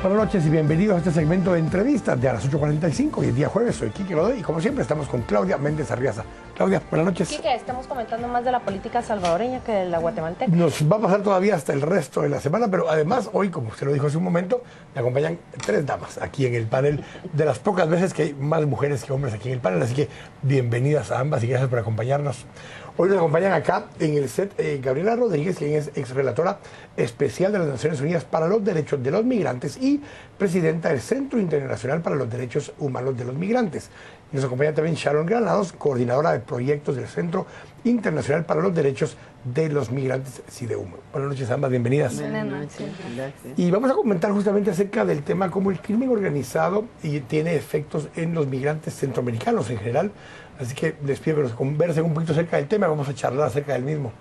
buenas noches y bienvenidos a este segmento de entrevistas de a las 8:45 y el día jueves. Soy Quique Godoy y como siempre estamos con Claudia Méndez Arriaza. Claudia, buenas noches. Quique, estamos comentando más de la política salvadoreña que de la guatemalteca. Nos va a pasar todavía hasta el resto de la semana, pero además hoy, como usted lo dijo hace un momento, me acompañan 3 damas aquí en el panel, de las pocas veces que hay más mujeres que hombres aquí en el panel, así que bienvenidas a ambas y gracias por acompañarnos. Hoy nos acompañan acá en el set Gabriela Rodríguez, quien es exrelatora especial de las Naciones Unidas para los Derechos de los Migrantes y presidenta del Centro Internacional para los Derechos Humanos de los Migrantes. Y nos acompaña también Sharon Granados, coordinadora de proyectos del Centro Internacional para los Derechos de los Migrantes, CIDEUM. Buenas noches ambas, bienvenidas. Buenas noches. Y vamos a comentar justamente acerca del tema cómo el crimen organizado tiene efectos en los migrantes centroamericanos en general. Así que les pido que nos conversen un poquito acerca del tema y vamos a charlar acerca del mismo.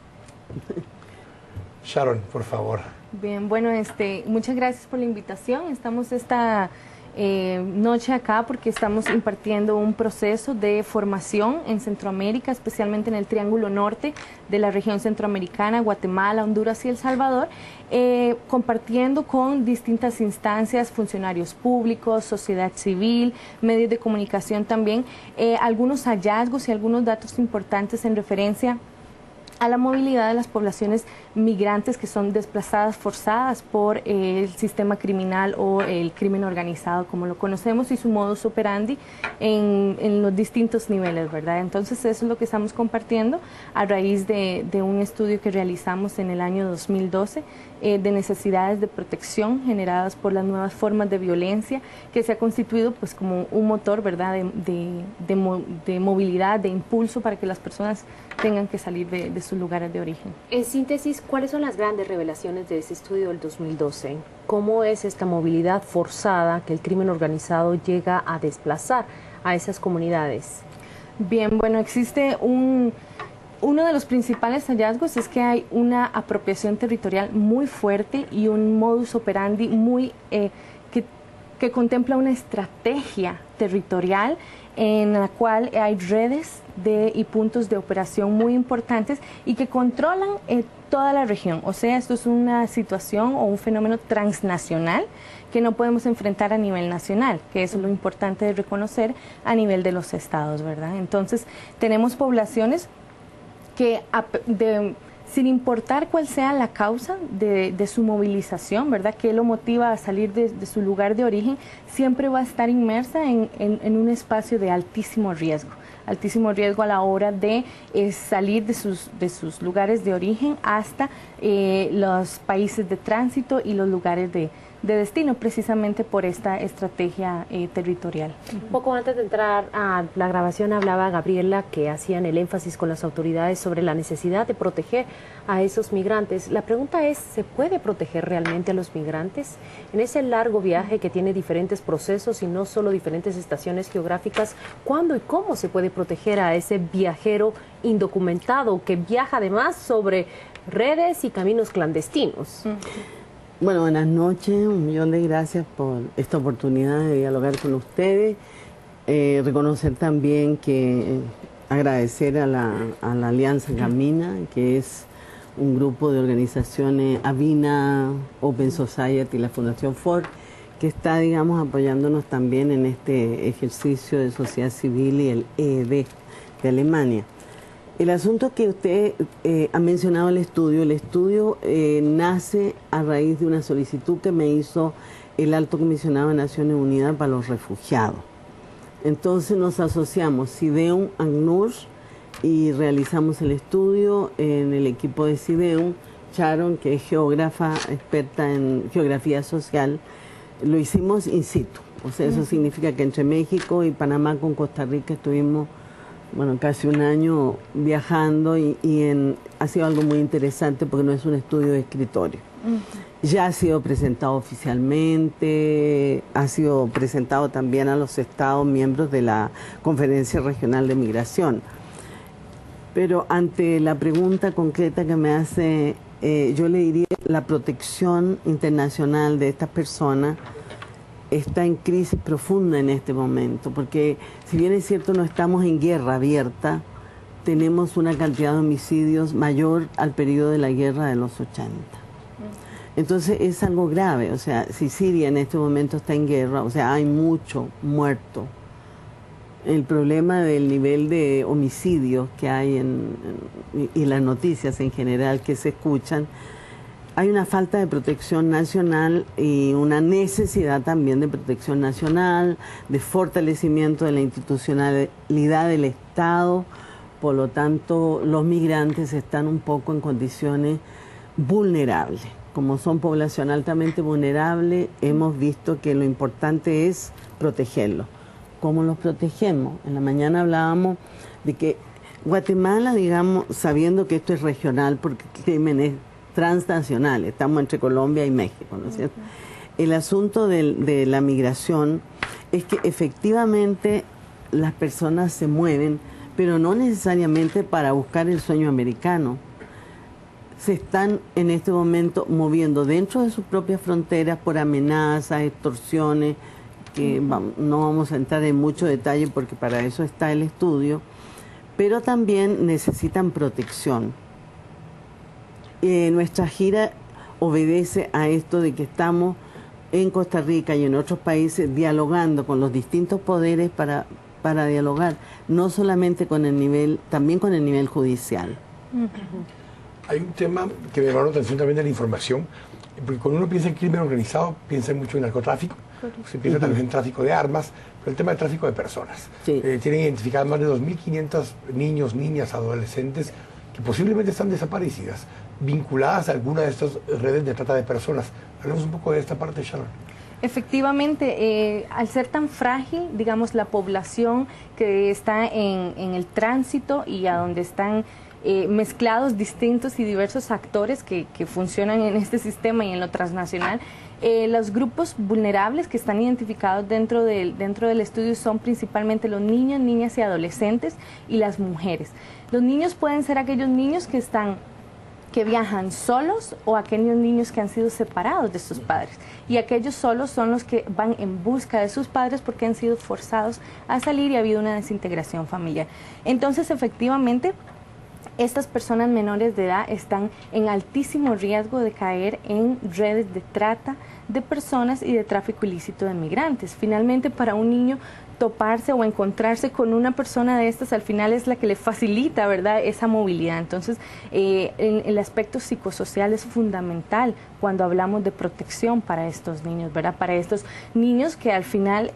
Sharon, por favor. Bien, bueno, muchas gracias por la invitación. Estamos esta noche acá porque estamos impartiendo un proceso de formación en Centroamérica, especialmente en el Triángulo Norte de la región centroamericana, Guatemala, Honduras y El Salvador, compartiendo con distintas instancias, funcionarios públicos, sociedad civil, medios de comunicación también, algunos hallazgos y algunos datos importantes en referencia a la movilidad de las poblaciones migrantes que son desplazadas forzadas por el sistema criminal o el crimen organizado, como lo conocemos, y su modus operandi en los distintos niveles, ¿verdad? Entonces eso es lo que estamos compartiendo a raíz de un estudio que realizamos en el año 2012 de necesidades de protección generadas por las nuevas formas de violencia, que se ha constituido pues como un motor, ¿verdad?, de movilidad, de impulso para que las personas tengan que salir de sus lugares de origen. En síntesis, ¿cuáles son las grandes revelaciones de ese estudio del 2012? ¿Cómo es esta movilidad forzada que el crimen organizado llega a desplazar a esas comunidades? Bien, bueno, existe uno de los principales hallazgos es que hay una apropiación territorial muy fuerte y un modus operandi muy que contempla una estrategia territorial en la cual hay redes y puntos de operación muy importantes y que controlan toda la región. O sea, esto es una situación o un fenómeno transnacional que no podemos enfrentar a nivel nacional, que es lo importante de reconocer a nivel de los estados, ¿verdad? Entonces, tenemos poblaciones que sin importar cuál sea la causa de su movilización, ¿verdad?, que lo motiva a salir de su lugar de origen, siempre va a estar inmersa en un espacio de altísimo riesgo a la hora de salir de sus lugares de origen hasta los países de tránsito y los lugares de destino, precisamente por esta estrategia territorial. Un poco antes de entrar a la grabación hablaba Gabriela que hacían el énfasis con las autoridades sobre la necesidad de proteger a esos migrantes. La pregunta es, ¿se puede proteger realmente a los migrantes? En ese largo viaje que tiene diferentes procesos y no solo diferentes estaciones geográficas, ¿cuándo y cómo se puede proteger a ese viajero indocumentado que viaja además sobre redes y caminos clandestinos? Bueno, buenas noches, 1.000.000 de gracias por esta oportunidad de dialogar con ustedes. Reconocer también que agradecer a la Alianza Camina, que es un grupo de organizaciones, Avina, Open Society y la Fundación Ford, que está, digamos, apoyándonos también en este ejercicio de sociedad civil y el EED de Alemania. El asunto que usted ha mencionado, el estudio nace a raíz de una solicitud que me hizo el Alto Comisionado de Naciones Unidas para los Refugiados. Entonces nos asociamos CIDEUM, ACNUR, y realizamos el estudio en el equipo de CIDEUM. Sharon, que es geógrafa, experta en geografía social, lo hicimos in situ. O sea, eso significa que entre México y Panamá con Costa Rica estuvimos casi un año viajando y ha sido algo muy interesante porque no es un estudio de escritorio. Ya ha sido presentado oficialmente, ha sido presentado también a los estados miembros de la Conferencia Regional de Migración. Pero ante la pregunta concreta que me hace, yo le diría la protección internacional de estas personas está en crisis profunda en este momento, porque si bien es cierto no estamos en guerra abierta, tenemos una cantidad de homicidios mayor al periodo de la guerra de los 80. Entonces es algo grave, o sea, si Siria en este momento está en guerra, o sea, hay mucho muerto. El problema del nivel de homicidios que hay y las noticias en general que se escuchan, hay una falta de protección nacional y una necesidad también de protección nacional, de fortalecimiento de la institucionalidad del Estado. Por lo tanto, los migrantes están un poco en condiciones vulnerables. Como son población altamente vulnerable, hemos visto que lo importante es protegerlos. ¿Cómo los protegemos? En la mañana hablábamos de que Guatemala, digamos, sabiendo que esto es regional, porque el crimen es transnacional, estamos entre Colombia y México, ¿no es cierto? El asunto de la migración es que efectivamente las personas se mueven, pero no necesariamente para buscar el sueño americano. Se están en este momento moviendo dentro de sus propias fronteras por amenazas, extorsiones, que no vamos a entrar en mucho detalle porque para eso está el estudio, pero también necesitan protección. Nuestra gira obedece a esto de que estamos en Costa Rica y en otros países dialogando con los distintos poderes para dialogar, no solamente con el nivel, también con el nivel judicial. Hay un tema que me llamó la atención también de la información, porque cuando uno piensa en crimen organizado, piensa mucho en narcotráfico, se piensa también en tráfico de armas, pero el tema del tráfico de personas. Sí. Tienen identificadas más de 2.500 niños, niñas, adolescentes que posiblemente están desaparecidas, vinculadas a alguna de estas redes de trata de personas. Hablemos un poco de esta parte, Sharon. Efectivamente, al ser tan frágil, digamos, la población que está en el tránsito y a donde están mezclados distintos y diversos actores que funcionan en este sistema y en lo transnacional, los grupos vulnerables que están identificados dentro del estudio son principalmente los niños, niñas y adolescentes y las mujeres. Los niños pueden ser aquellos niños que viajan solos o aquellos niños que han sido separados de sus padres. Y aquellos solos son los que van en busca de sus padres porque han sido forzados a salir y ha habido una desintegración familiar. Entonces, efectivamente, estas personas menores de edad están en altísimo riesgo de caer en redes de trata de personas y de tráfico ilícito de migrantes. Finalmente, para un niño toparse o encontrarse con una persona de estas al final es la que le facilita, ¿verdad?, esa movilidad. Entonces, el aspecto psicosocial es fundamental cuando hablamos de protección para estos niños, ¿verdad?, para estos niños que al final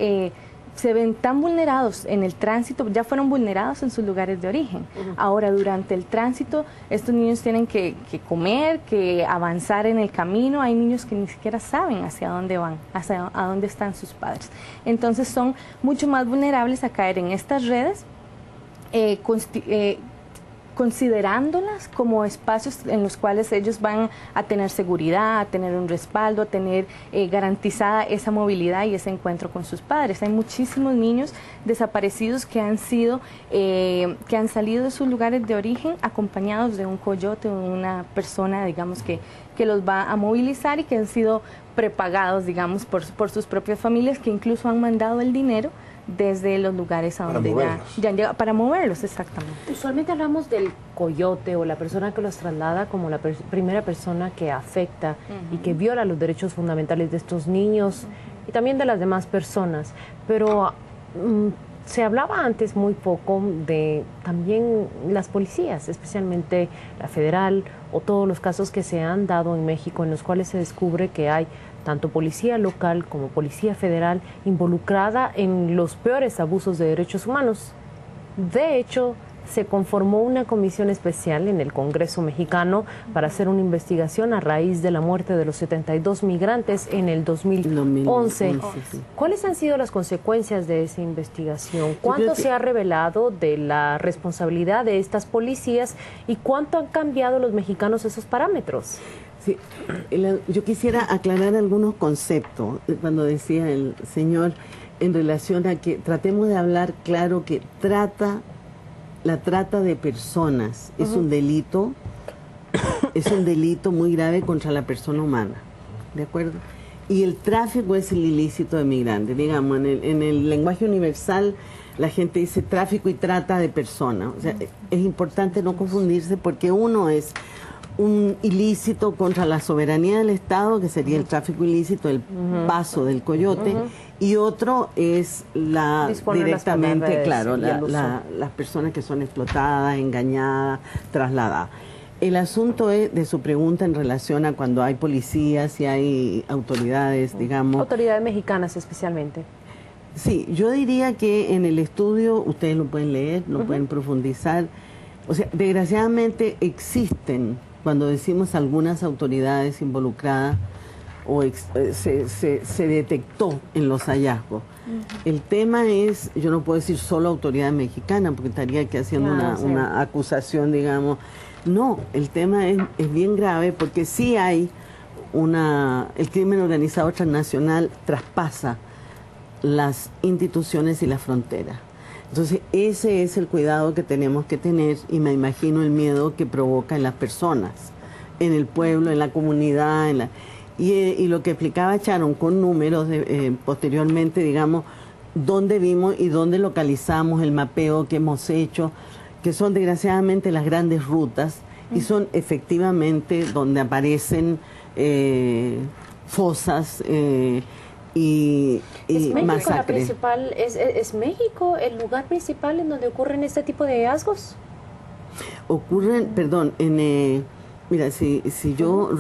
se ven tan vulnerados en el tránsito, ya fueron vulnerados en sus lugares de origen. Ahora, durante el tránsito, estos niños tienen que comer, que avanzar en el camino. Hay niños que ni siquiera saben hacia dónde van, hacia a dónde están sus padres. Entonces, son mucho más vulnerables a caer en estas redes, considerándolas como espacios en los cuales ellos van a tener seguridad, a tener un respaldo, a tener garantizada esa movilidad y ese encuentro con sus padres. Hay muchísimos niños desaparecidos que han salido de sus lugares de origen acompañados de un coyote o una persona, digamos, que los va a movilizar y que han sido prepagados, digamos, por sus propias familias, que incluso han mandado el dinero desde los lugares a donde ya han llegado, para moverlos, exactamente. Usualmente hablamos del coyote o la persona que los traslada como la primera persona que afecta y que viola los derechos fundamentales de estos niños y también de las demás personas, pero se hablaba antes muy poco de también las policías, especialmente la federal o todos los casos que se han dado en México en los cuales se descubre que hay tanto policía local como policía federal involucrada en los peores abusos de derechos humanos. De hecho, se conformó una comisión especial en el Congreso mexicano para hacer una investigación a raíz de la muerte de los 72 migrantes en el 2011. ¿Cuáles han sido las consecuencias de esa investigación? ¿Cuánto se ha revelado de la responsabilidad de estas policías y cuánto han cambiado los mexicanos esos parámetros? Sí, yo quisiera aclarar algunos conceptos cuando decía el señor en relación a que tratemos de hablar claro que la trata de personas es un delito muy grave contra la persona humana, ¿de acuerdo? Y el tráfico es el ilícito de migrantes, digamos, en el lenguaje universal la gente dice tráfico y trata de personas, o sea, es importante no confundirse porque uno es un ilícito contra la soberanía del Estado, que sería el tráfico ilícito, el paso del coyote, y otro es directamente, claro, las personas que son explotadas, engañadas, trasladadas. El asunto de su pregunta en relación a cuando hay policías y hay autoridades, digamos... Autoridades mexicanas especialmente. Sí, yo diría que en el estudio, ustedes lo pueden leer, lo pueden profundizar. O sea, desgraciadamente existen, cuando decimos algunas autoridades involucradas, o se detectó en los hallazgos. El tema es, yo no puedo decir solo autoridad mexicana, porque estaría aquí haciendo una acusación, digamos. No, el tema es bien grave, porque sí hay el crimen organizado transnacional traspasa las instituciones y las fronteras. Entonces, ese es el cuidado que tenemos que tener, y me imagino el miedo que provoca en las personas, en el pueblo, en la comunidad, y lo que explicaba Sharon con números posteriormente, digamos, dónde vimos y dónde localizamos el mapeo que hemos hecho, que son desgraciadamente las grandes rutas, y son efectivamente donde aparecen fosas y masacres. ¿Es México el lugar principal en donde ocurren este tipo de hallazgos? Ocurren, perdón, mira, si yo,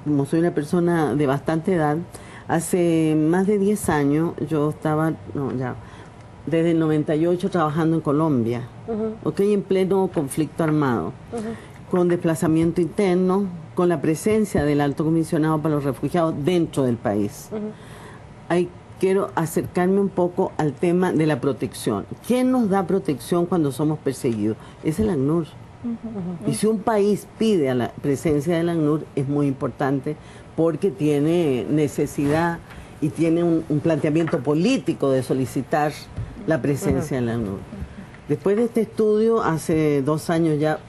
como soy una persona de bastante edad, hace más de 10 años yo estaba, desde el 98 trabajando en Colombia, en pleno conflicto armado, con desplazamiento interno, con la presencia del Alto Comisionado para los Refugiados dentro del país. Ahí quiero acercarme un poco al tema de la protección. ¿Quién nos da protección cuando somos perseguidos? Es el ACNUR. Y si un país pide a la presencia del ACNUR, es muy importante, porque tiene necesidad y tiene un planteamiento político de solicitar la presencia del ACNUR. Después de este estudio, hace 2 años ya,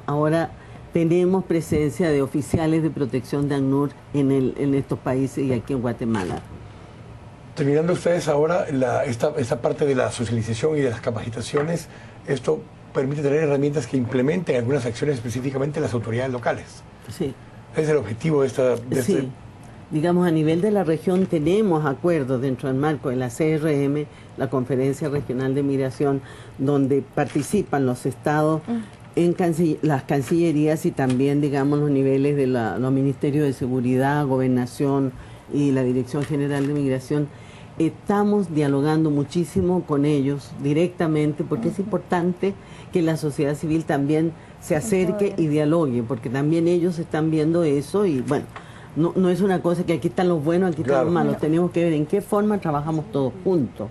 ahora tenemos presencia de oficiales de protección de ACNUR en estos países y aquí en Guatemala. Terminando ustedes ahora esta parte de la socialización y de las capacitaciones, esto permite tener herramientas que implementen algunas acciones específicamente las autoridades locales. Sí. Ese es el objetivo de sí. Digamos, a nivel de la región tenemos acuerdos dentro del marco de la CRM, la Conferencia Regional de Migración, donde participan los estados, las cancillerías y también, digamos, los niveles de los ministerios de Seguridad, Gobernación y la Dirección General de Migración. Estamos dialogando muchísimo con ellos directamente, porque es importante que la sociedad civil también se acerque y dialogue, porque también ellos están viendo eso y bueno, no es una cosa que aquí están los buenos, aquí están los malos, tenemos que ver en qué forma trabajamos todos juntos.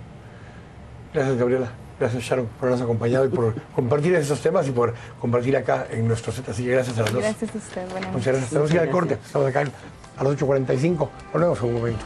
Gracias, Gabriela. Gracias, Sharon, por habernos acompañado y por compartir esos temas y por compartir acá en nuestro set. Así que gracias a las dos. Gracias a usted. Muchas gracias. Tenemos que ir al corte. Estamos acá a las 8:45. Volvemos en un momento.